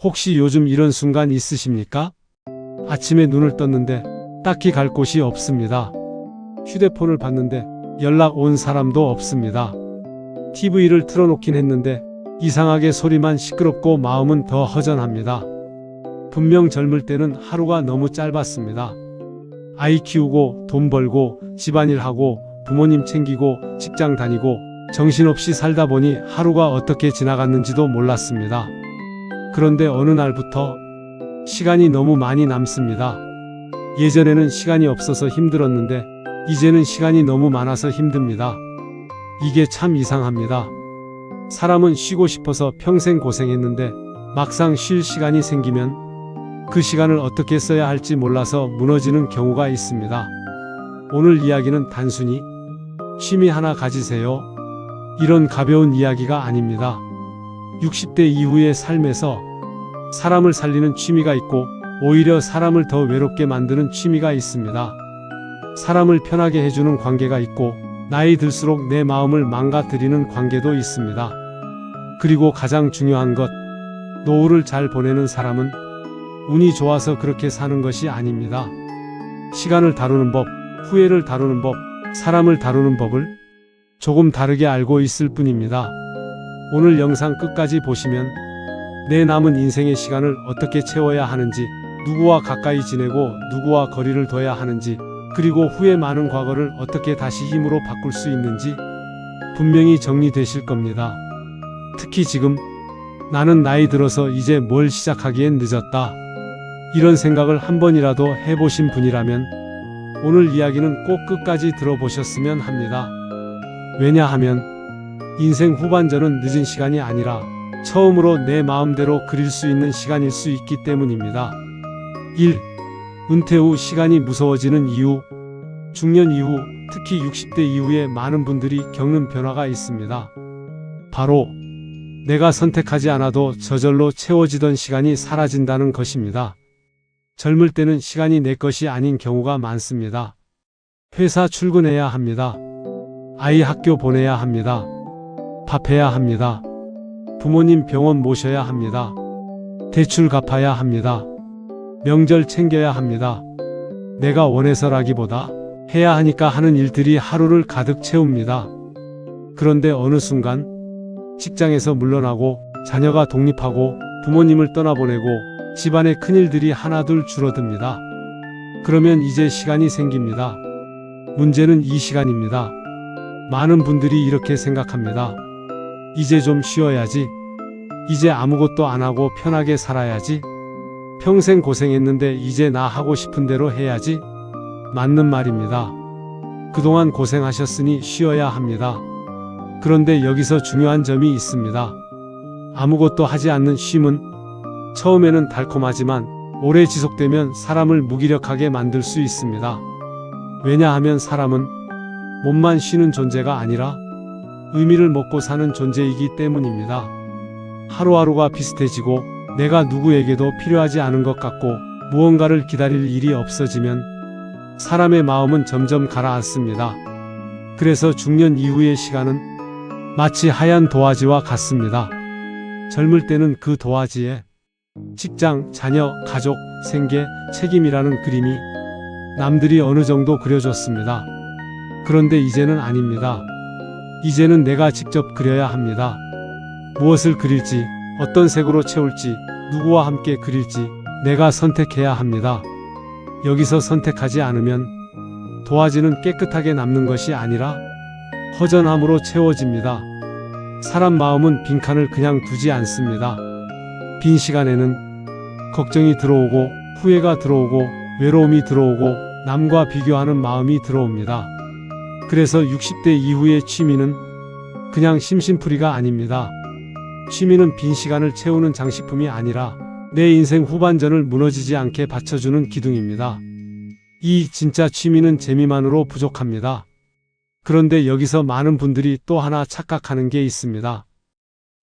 혹시 요즘 이런 순간 있으십니까? 아침에 눈을 떴는데 딱히 갈 곳이 없습니다. 휴대폰을 봤는데 연락 온 사람도 없습니다. TV를 틀어놓긴 했는데 이상하게 소리만 시끄럽고 마음은 더 허전합니다. 분명 젊을 때는 하루가 너무 짧았습니다. 아이 키우고 돈 벌고 집안일하고 부모님 챙기고 직장 다니고 정신없이 살다 보니 하루가 어떻게 지나갔는지도 몰랐습니다. 그런데 어느 날부터 시간이 너무 많이 남습니다. 예전에는 시간이 없어서 힘들었는데 이제는 시간이 너무 많아서 힘듭니다. 이게 참 이상합니다. 사람은 쉬고 싶어서 평생 고생했는데 막상 쉴 시간이 생기면 그 시간을 어떻게 써야 할지 몰라서 무너지는 경우가 있습니다. 오늘 이야기는 단순히 취미 하나 가지세요, 이런 가벼운 이야기가 아닙니다. 60대 이후의 삶에서 사람을 살리는 취미가 있고 오히려 사람을 더 외롭게 만드는 취미가 있습니다. 사람을 편하게 해주는 관계가 있고 나이 들수록 내 마음을 망가뜨리는 관계도 있습니다. 그리고 가장 중요한 것, 노후를 잘 보내는 사람은 운이 좋아서 그렇게 사는 것이 아닙니다. 시간을 다루는 법, 후회를 다루는 법, 사람을 다루는 법을 조금 다르게 알고 있을 뿐입니다. 오늘 영상 끝까지 보시면 내 남은 인생의 시간을 어떻게 채워야 하는지, 누구와 가까이 지내고 누구와 거리를 둬야 하는지, 그리고 후회 많은 과거를 어떻게 다시 힘으로 바꿀 수 있는지 분명히 정리되실 겁니다. 특히 지금 나는 나이 들어서 이제 뭘 시작하기엔 늦었다, 이런 생각을 한 번이라도 해보신 분이라면 오늘 이야기는 꼭 끝까지 들어보셨으면 합니다. 왜냐하면 인생 후반전은 늦은 시간이 아니라 처음으로 내 마음대로 그릴 수 있는 시간일 수 있기 때문입니다. 1. 은퇴 후 시간이 무서워지는 이유. 중년 이후, 특히 60대 이후에 많은 분들이 겪는 변화가 있습니다. 바로 내가 선택하지 않아도 저절로 채워지던 시간이 사라진다는 것입니다. 젊을 때는 시간이 내 것이 아닌 경우가 많습니다. 회사 출근해야 합니다. 아이 학교 보내야 합니다. 밥 해야 합니다. 부모님 병원 모셔야 합니다. 대출 갚아야 합니다. 명절 챙겨야 합니다. 내가 원해서라기보다 해야 하니까 하는 일들이 하루를 가득 채웁니다. 그런데 어느 순간 직장에서 물러나고 자녀가 독립하고 부모님을 떠나보내고 집안의 큰일들이 하나둘 줄어듭니다. 그러면 이제 시간이 생깁니다. 문제는 이 시간입니다. 많은 분들이 이렇게 생각합니다. 이제 좀 쉬어야지. 이제 아무것도 안 하고 편하게 살아야지. 평생 고생했는데 이제 나 하고 싶은 대로 해야지. 맞는 말입니다. 그동안 고생하셨으니 쉬어야 합니다. 그런데 여기서 중요한 점이 있습니다. 아무것도 하지 않는 쉼은 처음에는 달콤하지만 오래 지속되면 사람을 무기력하게 만들 수 있습니다. 왜냐하면 사람은 몸만 쉬는 존재가 아니라 의미를 먹고 사는 존재이기 때문입니다. 하루하루가 비슷해지고 내가 누구에게도 필요하지 않은 것 같고 무언가를 기다릴 일이 없어지면 사람의 마음은 점점 가라앉습니다. 그래서 중년 이후의 시간은 마치 하얀 도화지와 같습니다. 젊을 때는 그 도화지에 직장, 자녀, 가족, 생계, 책임이라는 그림이 남들이 어느 정도 그려줬습니다. 그런데 이제는 아닙니다. 이제는 내가 직접 그려야 합니다. 무엇을 그릴지, 어떤 색으로 채울지, 누구와 함께 그릴지 내가 선택해야 합니다. 여기서 선택하지 않으면 도화지는 깨끗하게 남는 것이 아니라 허전함으로 채워집니다. 사람 마음은 빈칸을 그냥 두지 않습니다. 빈 시간에는 걱정이 들어오고 후회가 들어오고 외로움이 들어오고 남과 비교하는 마음이 들어옵니다. 그래서 60대 이후의 취미는 그냥 심심풀이가 아닙니다. 취미는 빈 시간을 채우는 장식품이 아니라 내 인생 후반전을 무너지지 않게 받쳐주는 기둥입니다. 이 진짜 취미는 재미만으로 부족합니다. 그런데 여기서 많은 분들이 또 하나 착각하는 게 있습니다.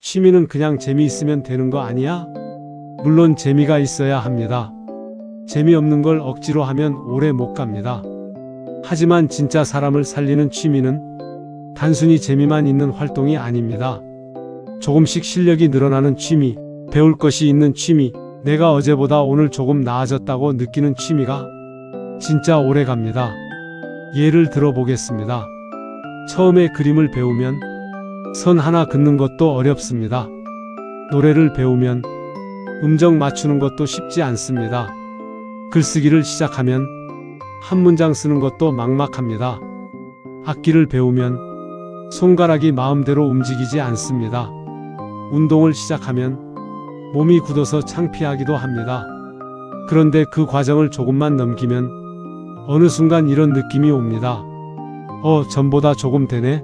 취미는 그냥 재미있으면 되는 거 아니야? 물론 재미가 있어야 합니다. 재미없는 걸 억지로 하면 오래 못 갑니다. 하지만 진짜 사람을 살리는 취미는 단순히 재미만 있는 활동이 아닙니다. 조금씩 실력이 늘어나는 취미, 배울 것이 있는 취미, 내가 어제보다 오늘 조금 나아졌다고 느끼는 취미가 진짜 오래 갑니다. 예를 들어 보겠습니다. 처음에 그림을 배우면 선 하나 긋는 것도 어렵습니다. 노래를 배우면 음정 맞추는 것도 쉽지 않습니다. 글쓰기를 시작하면 한 문장 쓰는 것도 막막합니다. 악기를 배우면 손가락이 마음대로 움직이지 않습니다. 운동을 시작하면 몸이 굳어서 창피하기도 합니다. 그런데 그 과정을 조금만 넘기면 어느 순간 이런 느낌이 옵니다. 전보다 조금 되네?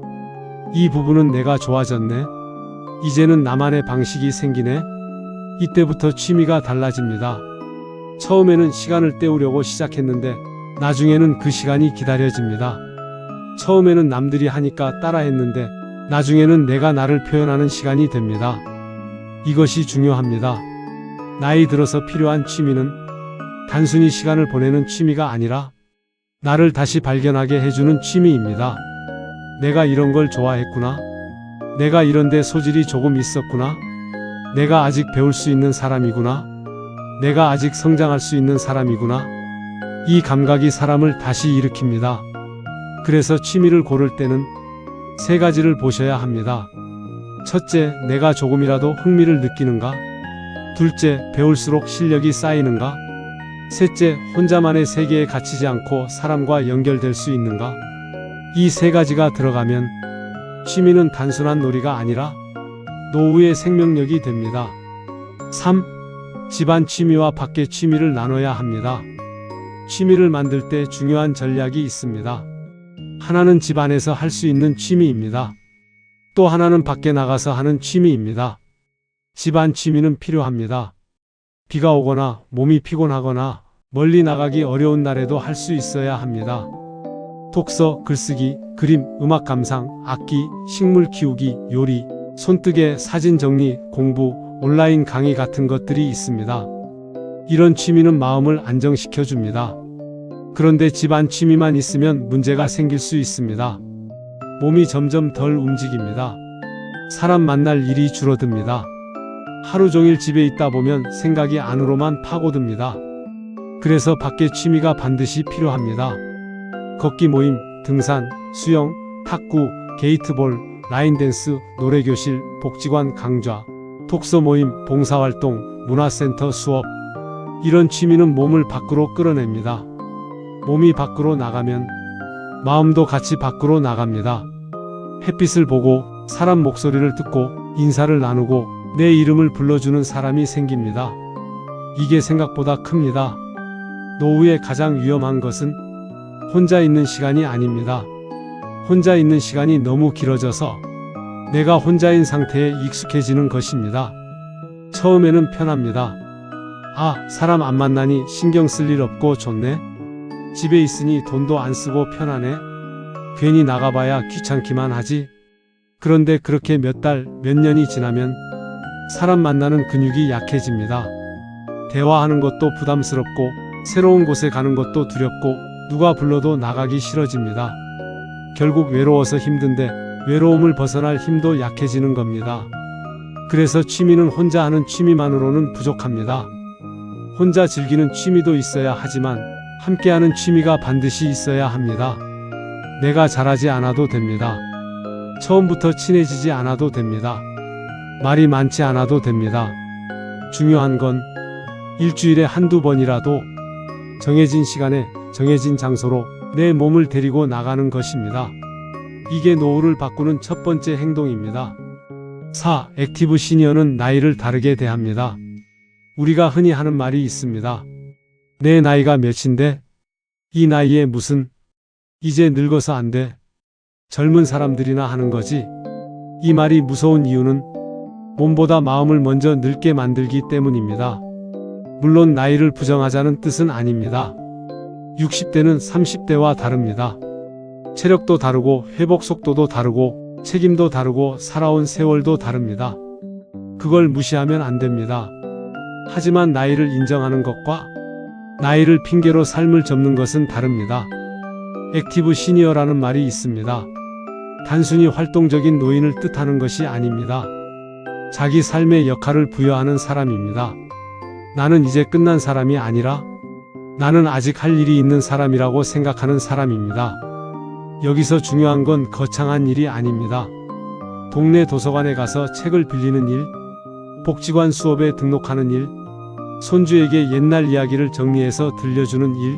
이 부분은 내가 좋아졌네? 이제는 나만의 방식이 생기네? 이때부터 취미가 달라집니다. 처음에는 시간을 때우려고 시작했는데 나중에는 그 시간이 기다려집니다. 처음에는 남들이 하니까 따라했는데 나중에는 내가 나를 표현하는 시간이 됩니다. 이것이 중요합니다. 나이 들어서 필요한 취미는 단순히 시간을 보내는 취미가 아니라 나를 다시 발견하게 해주는 취미입니다. 내가 이런 걸 좋아했구나. 내가 이런데 소질이 조금 있었구나. 내가 아직 배울 수 있는 사람이구나. 내가 아직 성장할 수 있는 사람이구나. 이 감각이 사람을 다시 일으킵니다. 그래서 취미를 고를 때는 세 가지를 보셔야 합니다. 첫째, 내가 조금이라도 흥미를 느끼는가? 둘째, 배울수록 실력이 쌓이는가? 셋째, 혼자만의 세계에 갇히지 않고 사람과 연결될 수 있는가? 이 세 가지가 들어가면 취미는 단순한 놀이가 아니라 노후의 생명력이 됩니다. 3. 집안 취미와 밖의 취미를 나눠야 합니다. 취미를 만들 때 중요한 전략이 있습니다. 하나는 집 안에서 할 수 있는 취미입니다. 또 하나는 밖에 나가서 하는 취미입니다. 집안 취미는 필요합니다. 비가 오거나 몸이 피곤하거나 멀리 나가기 어려운 날에도 할 수 있어야 합니다. 독서, 글쓰기, 그림, 음악 감상, 악기, 식물 키우기, 요리, 손뜨개, 사진 정리, 공부, 온라인 강의 같은 것들이 있습니다. 이런 취미는 마음을 안정시켜 줍니다. 그런데 집안 취미만 있으면 문제가 생길 수 있습니다. 몸이 점점 덜 움직입니다. 사람 만날 일이 줄어듭니다. 하루 종일 집에 있다 보면 생각이 안으로만 파고듭니다. 그래서 밖에 취미가 반드시 필요합니다. 걷기 모임, 등산, 수영, 탁구, 게이트볼, 라인댄스, 노래교실, 복지관 강좌, 독서 모임, 봉사활동, 문화센터 수업. 이런 취미는 몸을 밖으로 끌어냅니다. 몸이 밖으로 나가면 마음도 같이 밖으로 나갑니다. 햇빛을 보고 사람 목소리를 듣고 인사를 나누고 내 이름을 불러주는 사람이 생깁니다. 이게 생각보다 큽니다. 노후에 가장 위험한 것은 혼자 있는 시간이 아닙니다. 혼자 있는 시간이 너무 길어져서 내가 혼자인 상태에 익숙해지는 것입니다. 처음에는 편합니다. 사람 안 만나니 신경 쓸 일 없고 좋네. 집에 있으니 돈도 안 쓰고 편하네. 괜히 나가봐야 귀찮기만 하지. 그런데 그렇게 몇 달, 몇 년이 지나면 사람 만나는 근육이 약해집니다. 대화하는 것도 부담스럽고 새로운 곳에 가는 것도 두렵고 누가 불러도 나가기 싫어집니다. 결국 외로워서 힘든데 외로움을 벗어날 힘도 약해지는 겁니다. 그래서 취미는 혼자 하는 취미만으로는 부족합니다. 혼자 즐기는 취미도 있어야 하지만 함께하는 취미가 반드시 있어야 합니다. 내가 잘하지 않아도 됩니다. 처음부터 친해지지 않아도 됩니다. 말이 많지 않아도 됩니다. 중요한 건 일주일에 한두 번이라도 정해진 시간에 정해진 장소로 내 몸을 데리고 나가는 것입니다. 이게 노후를 바꾸는 첫 번째 행동입니다. 4. 액티브 시니어는 나이를 다르게 대합니다. 우리가 흔히 하는 말이 있습니다. 내 나이가 몇인데? 이 나이에 무슨? 이제 늙어서 안 돼. 젊은 사람들이나 하는 거지. 이 말이 무서운 이유는 몸보다 마음을 먼저 늙게 만들기 때문입니다. 물론 나이를 부정하자는 뜻은 아닙니다. 60대는 30대와 다릅니다. 체력도 다르고 회복 속도도 다르고 책임도 다르고 살아온 세월도 다릅니다. 그걸 무시하면 안 됩니다. 하지만 나이를 인정하는 것과 나이를 핑계로 삶을 접는 것은 다릅니다. 액티브 시니어라는 말이 있습니다. 단순히 활동적인 노인을 뜻하는 것이 아닙니다. 자기 삶의 역할을 부여하는 사람입니다. 나는 이제 끝난 사람이 아니라 나는 아직 할 일이 있는 사람이라고 생각하는 사람입니다. 여기서 중요한 건 거창한 일이 아닙니다. 동네 도서관에 가서 책을 빌리는 일, 복지관 수업에 등록하는 일, 손주에게 옛날 이야기를 정리해서 들려주는 일,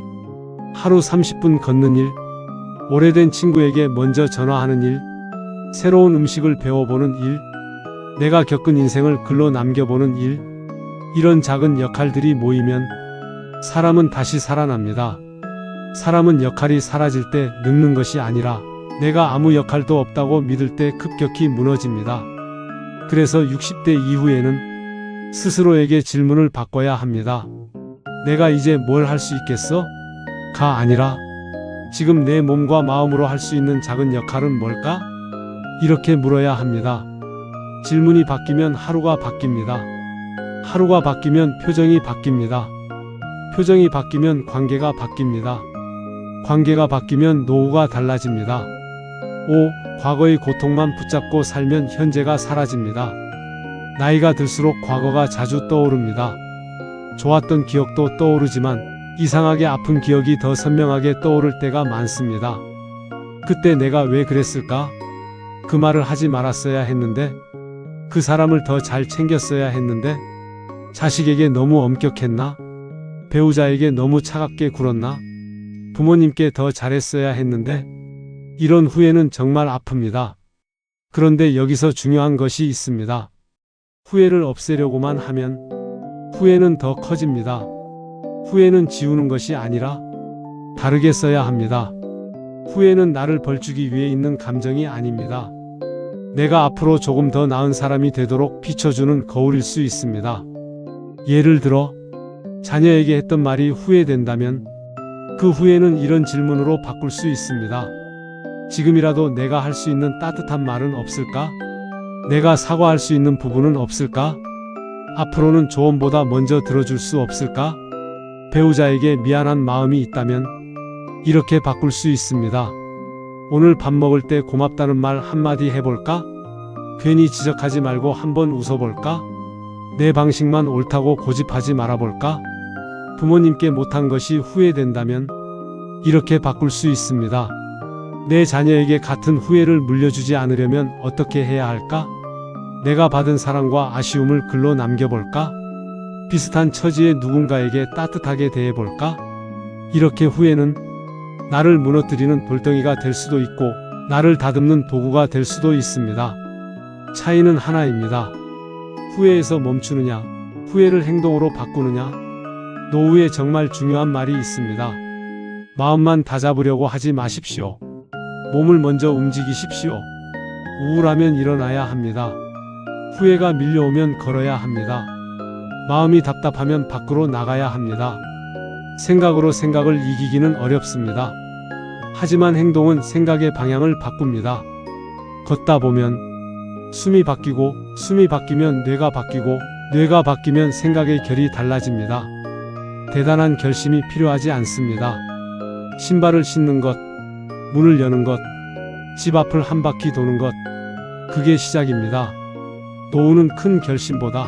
하루 30분 걷는 일, 오래된 친구에게 먼저 전화하는 일, 새로운 음식을 배워보는 일, 내가 겪은 인생을 글로 남겨보는 일, 이런 작은 역할들이 모이면 사람은 다시 살아납니다. 사람은 역할이 사라질 때 늙는 것이 아니라 내가 아무 역할도 없다고 믿을 때 급격히 무너집니다. 그래서 60대 이후에는 스스로에게 질문을 바꿔야 합니다. 내가 이제 뭘 할 수 있겠어? 가 아니라 지금 내 몸과 마음으로 할 수 있는 작은 역할은 뭘까? 이렇게 물어야 합니다. 질문이 바뀌면 하루가 바뀝니다. 하루가 바뀌면 표정이 바뀝니다. 표정이 바뀌면 관계가 바뀝니다. 관계가 바뀌면 노후가 달라집니다. 5. 과거의 고통만 붙잡고 살면 현재가 사라집니다. 나이가 들수록 과거가 자주 떠오릅니다. 좋았던 기억도 떠오르지만 이상하게 아픈 기억이 더 선명하게 떠오를 때가 많습니다. 그때 내가 왜 그랬을까? 그 말을 하지 말았어야 했는데, 그 사람을 더 잘 챙겼어야 했는데, 자식에게 너무 엄격했나? 배우자에게 너무 차갑게 굴었나? 부모님께 더 잘했어야 했는데, 이런 후회는 정말 아픕니다. 그런데 여기서 중요한 것이 있습니다. 후회를 없애려고만 하면 후회는 더 커집니다. 후회는 지우는 것이 아니라 다르게 써야 합니다. 후회는 나를 벌주기 위해 있는 감정이 아닙니다. 내가 앞으로 조금 더 나은 사람이 되도록 비춰주는 거울일 수 있습니다. 예를 들어 자녀에게 했던 말이 후회된다면 그 후회는 이런 질문으로 바꿀 수 있습니다. 지금이라도 내가 할 수 있는 따뜻한 말은 없을까? 내가 사과할 수 있는 부분은 없을까? 앞으로는 조언보다 먼저 들어줄 수 없을까? 배우자에게 미안한 마음이 있다면 이렇게 바꿀 수 있습니다. 오늘 밥 먹을 때 고맙다는 말 한마디 해볼까? 괜히 지적하지 말고 한번 웃어볼까? 내 방식만 옳다고 고집하지 말아볼까? 부모님께 못한 것이 후회된다면 이렇게 바꿀 수 있습니다. 내 자녀에게 같은 후회를 물려주지 않으려면 어떻게 해야 할까? 내가 받은 사랑과 아쉬움을 글로 남겨볼까? 비슷한 처지의 누군가에게 따뜻하게 대해볼까? 이렇게 후회는 나를 무너뜨리는 돌덩이가 될 수도 있고 나를 다듬는 도구가 될 수도 있습니다. 차이는 하나입니다. 후회에서 멈추느냐, 후회를 행동으로 바꾸느냐. 노후에 정말 중요한 말이 있습니다. 마음만 다잡으려고 하지 마십시오. 몸을 먼저 움직이십시오. 우울하면 일어나야 합니다. 후회가 밀려오면 걸어야 합니다. 마음이 답답하면 밖으로 나가야 합니다. 생각으로 생각을 이기기는 어렵습니다. 하지만 행동은 생각의 방향을 바꿉니다. 걷다 보면 숨이 바뀌고 숨이 바뀌면 뇌가 바뀌고 뇌가 바뀌면 생각의 결이 달라집니다. 대단한 결심이 필요하지 않습니다. 신발을 신는 것, 문을 여는 것, 집 앞을 한 바퀴 도는 것, 그게 시작입니다. 노후는 큰 결심보다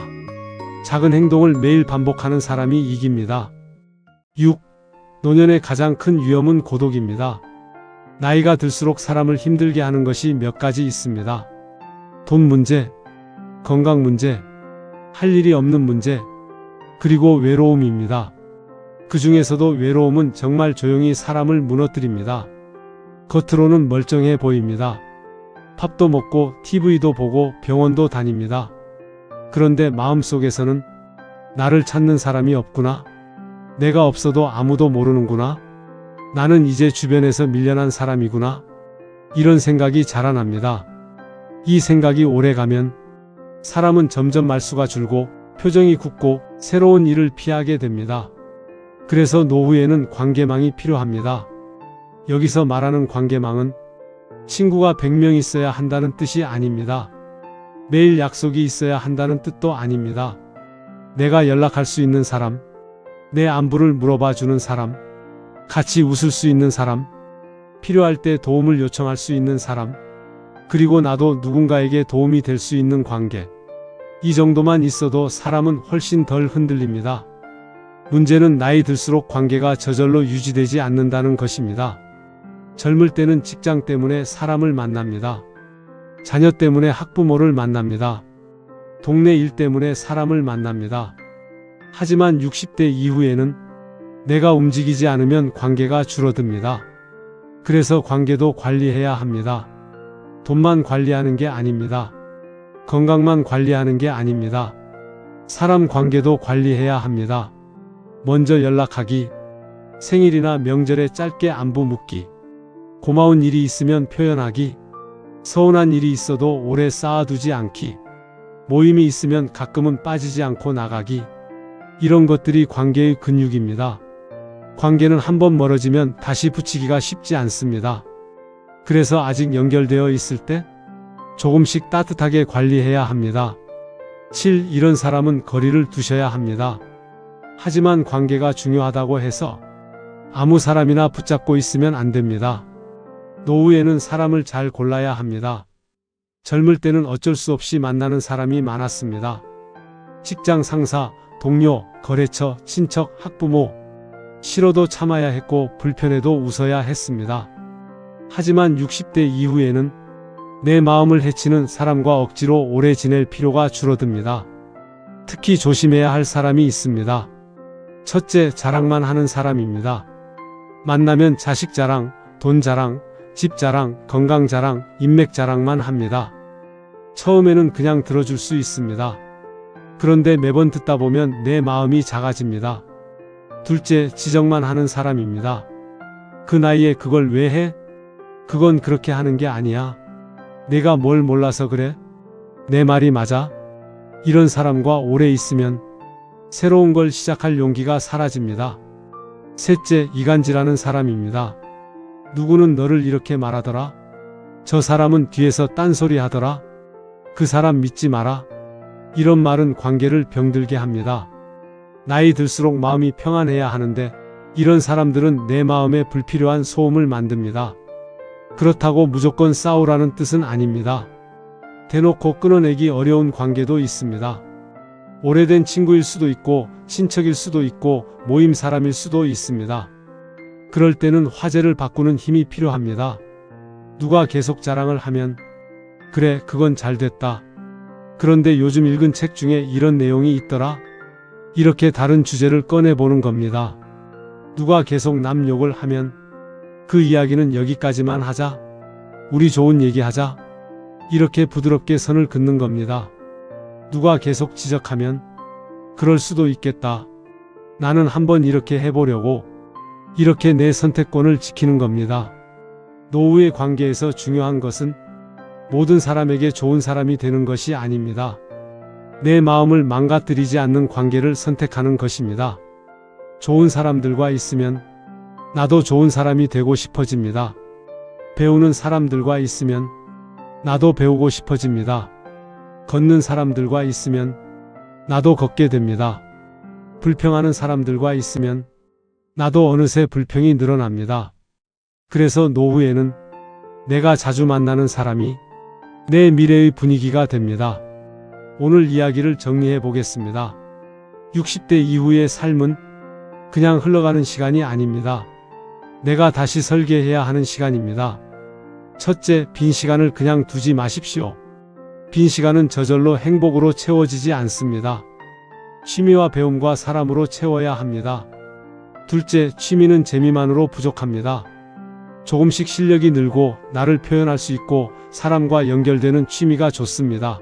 작은 행동을 매일 반복하는 사람이 이깁니다. 6. 노년의 가장 큰 위험은 고독입니다. 나이가 들수록 사람을 힘들게 하는 것이 몇 가지 있습니다. 돈 문제, 건강 문제, 할 일이 없는 문제, 그리고 외로움입니다. 그 중에서도 외로움은 정말 조용히 사람을 무너뜨립니다. 겉으로는 멀쩡해 보입니다. 밥도 먹고 TV도 보고 병원도 다닙니다. 그런데 마음속에서는 나를 찾는 사람이 없구나. 내가 없어도 아무도 모르는구나. 나는 이제 주변에서 밀려난 사람이구나. 이런 생각이 자라납니다. 이 생각이 오래가면 사람은 점점 말수가 줄고 표정이 굳고 새로운 일을 피하게 됩니다. 그래서 노후에는 관계망이 필요합니다. 여기서 말하는 관계망은 친구가 100명 있어야 한다는 뜻이 아닙니다. 매일 약속이 있어야 한다는 뜻도 아닙니다. 내가 연락할 수 있는 사람, 내 안부를 물어봐 주는 사람, 같이 웃을 수 있는 사람, 필요할 때 도움을 요청할 수 있는 사람, 그리고 나도 누군가에게 도움이 될 수 있는 관계. 이 정도만 있어도 사람은 훨씬 덜 흔들립니다. 문제는 나이 들수록 관계가 저절로 유지되지 않는다는 것입니다. 젊을 때는 직장 때문에 사람을 만납니다. 자녀 때문에 학부모를 만납니다. 동네 일 때문에 사람을 만납니다. 하지만 60대 이후에는 내가 움직이지 않으면 관계가 줄어듭니다. 그래서 관계도 관리해야 합니다. 돈만 관리하는 게 아닙니다. 건강만 관리하는 게 아닙니다. 사람 관계도 관리해야 합니다. 먼저 연락하기, 생일이나 명절에 짧게 안부 묻기, 고마운 일이 있으면 표현하기, 서운한 일이 있어도 오래 쌓아두지 않기, 모임이 있으면 가끔은 빠지지 않고 나가기, 이런 것들이 관계의 근육입니다. 관계는 한번 멀어지면 다시 붙이기가 쉽지 않습니다. 그래서 아직 연결되어 있을 때 조금씩 따뜻하게 관리해야 합니다. 7. 이런 사람은 거리를 두셔야 합니다. 하지만 관계가 중요하다고 해서 아무 사람이나 붙잡고 있으면 안 됩니다. 노후에는 사람을 잘 골라야 합니다. 젊을 때는 어쩔 수 없이 만나는 사람이 많았습니다. 직장 상사, 동료, 거래처, 친척, 학부모. 싫어도 참아야 했고 불편해도 웃어야 했습니다. 하지만 60대 이후에는 내 마음을 해치는 사람과 억지로 오래 지낼 필요가 줄어듭니다. 특히 조심해야 할 사람이 있습니다. 첫째, 자랑만 하는 사람입니다. 만나면 자식 자랑, 돈 자랑, 집 자랑, 건강 자랑, 인맥 자랑만 합니다. 처음에는 그냥 들어줄 수 있습니다. 그런데 매번 듣다 보면 내 마음이 작아집니다. 둘째, 지적만 하는 사람입니다. 그 나이에 그걸 왜 해? 그건 그렇게 하는 게 아니야. 내가 뭘 몰라서 그래? 내 말이 맞아? 이런 사람과 오래 있으면 새로운 걸 시작할 용기가 사라집니다. 셋째, 이간질하는 사람입니다. 누구는 너를 이렇게 말하더라? 저 사람은 뒤에서 딴소리 하더라? 그 사람 믿지 마라. 이런 말은 관계를 병들게 합니다. 나이 들수록 마음이 평안해야 하는데 이런 사람들은 내 마음에 불필요한 소음을 만듭니다. 그렇다고 무조건 싸우라는 뜻은 아닙니다. 대놓고 끊어내기 어려운 관계도 있습니다. 오래된 친구일 수도 있고 친척일 수도 있고 모임 사람일 수도 있습니다. 그럴 때는 화제를 바꾸는 힘이 필요합니다. 누가 계속 자랑을 하면 그래, 그건 잘 됐다. 그런데 요즘 읽은 책 중에 이런 내용이 있더라. 이렇게 다른 주제를 꺼내보는 겁니다. 누가 계속 남 욕을 하면 그 이야기는 여기까지만 하자. 우리 좋은 얘기하자. 이렇게 부드럽게 선을 긋는 겁니다. 누가 계속 지적하면 그럴 수도 있겠다. 나는 한번 이렇게 해보려고. 이렇게 내 선택권을 지키는 겁니다. 노후의 관계에서 중요한 것은 모든 사람에게 좋은 사람이 되는 것이 아닙니다. 내 마음을 망가뜨리지 않는 관계를 선택하는 것입니다. 좋은 사람들과 있으면 나도 좋은 사람이 되고 싶어집니다. 배우는 사람들과 있으면 나도 배우고 싶어집니다. 걷는 사람들과 있으면 나도 걷게 됩니다. 불평하는 사람들과 있으면 나도 어느새 불평이 늘어납니다. 그래서 노후에는 내가 자주 만나는 사람이 내 미래의 분위기가 됩니다. 오늘 이야기를 정리해 보겠습니다. 60대 이후의 삶은 그냥 흘러가는 시간이 아닙니다. 내가 다시 설계해야 하는 시간입니다. 첫째, 빈 시간을 그냥 두지 마십시오. 빈 시간은 저절로 행복으로 채워지지 않습니다. 취미와 배움과 사람으로 채워야 합니다. 둘째, 취미는 재미만으로 부족합니다. 조금씩 실력이 늘고 나를 표현할 수 있고 사람과 연결되는 취미가 좋습니다.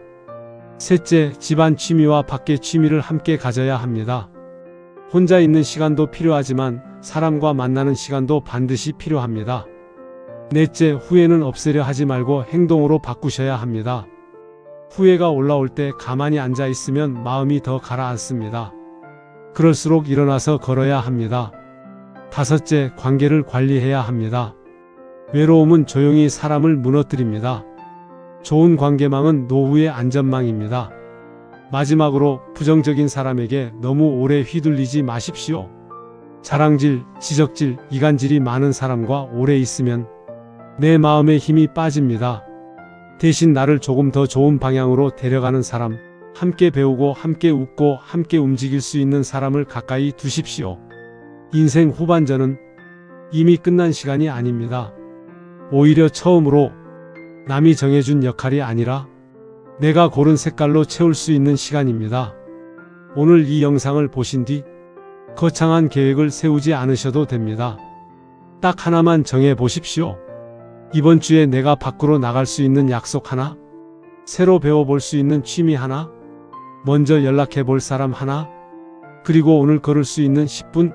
셋째, 집안 취미와 밖의 취미를 함께 가져야 합니다. 혼자 있는 시간도 필요하지만 사람과 만나는 시간도 반드시 필요합니다. 넷째, 후회는 없애려 하지 말고 행동으로 바꾸셔야 합니다. 후회가 올라올 때 가만히 앉아 있으면 마음이 더 가라앉습니다. 그럴수록 일어나서 걸어야 합니다. 다섯째, 관계를 관리해야 합니다. 외로움은 조용히 사람을 무너뜨립니다. 좋은 관계망은 노후의 안전망입니다. 마지막으로 부정적인 사람에게 너무 오래 휘둘리지 마십시오. 자랑질, 지적질, 이간질이 많은 사람과 오래 있으면 내 마음에 힘이 빠집니다. 대신 나를 조금 더 좋은 방향으로 데려가는 사람, 함께 배우고 함께 웃고 함께 움직일 수 있는 사람을 가까이 두십시오. 인생 후반전은 이미 끝난 시간이 아닙니다. 오히려 처음으로 남이 정해준 역할이 아니라 내가 고른 색깔로 채울 수 있는 시간입니다. 오늘 이 영상을 보신 뒤 거창한 계획을 세우지 않으셔도 됩니다. 딱 하나만 정해 보십시오. 이번 주에 내가 밖으로 나갈 수 있는 약속 하나, 새로 배워볼 수 있는 취미 하나, 먼저 연락해 볼 사람 하나, 그리고 오늘 걸을 수 있는 10분,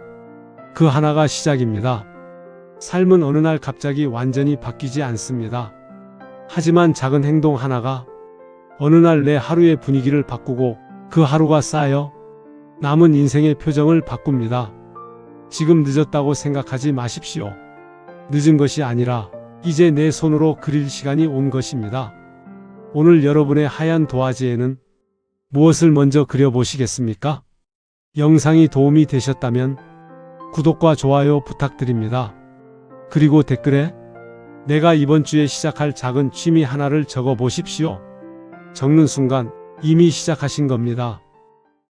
그 하나가 시작입니다. 삶은 어느 날 갑자기 완전히 바뀌지 않습니다. 하지만 작은 행동 하나가 어느 날 내 하루의 분위기를 바꾸고 그 하루가 쌓여 남은 인생의 표정을 바꿉니다. 지금 늦었다고 생각하지 마십시오. 늦은 것이 아니라 이제 내 손으로 그릴 시간이 온 것입니다. 오늘 여러분의 하얀 도화지에는 무엇을 먼저 그려보시겠습니까? 영상이 도움이 되셨다면 구독과 좋아요 부탁드립니다. 그리고 댓글에 내가 이번 주에 시작할 작은 취미 하나를 적어 보십시오. 적는 순간 이미 시작하신 겁니다.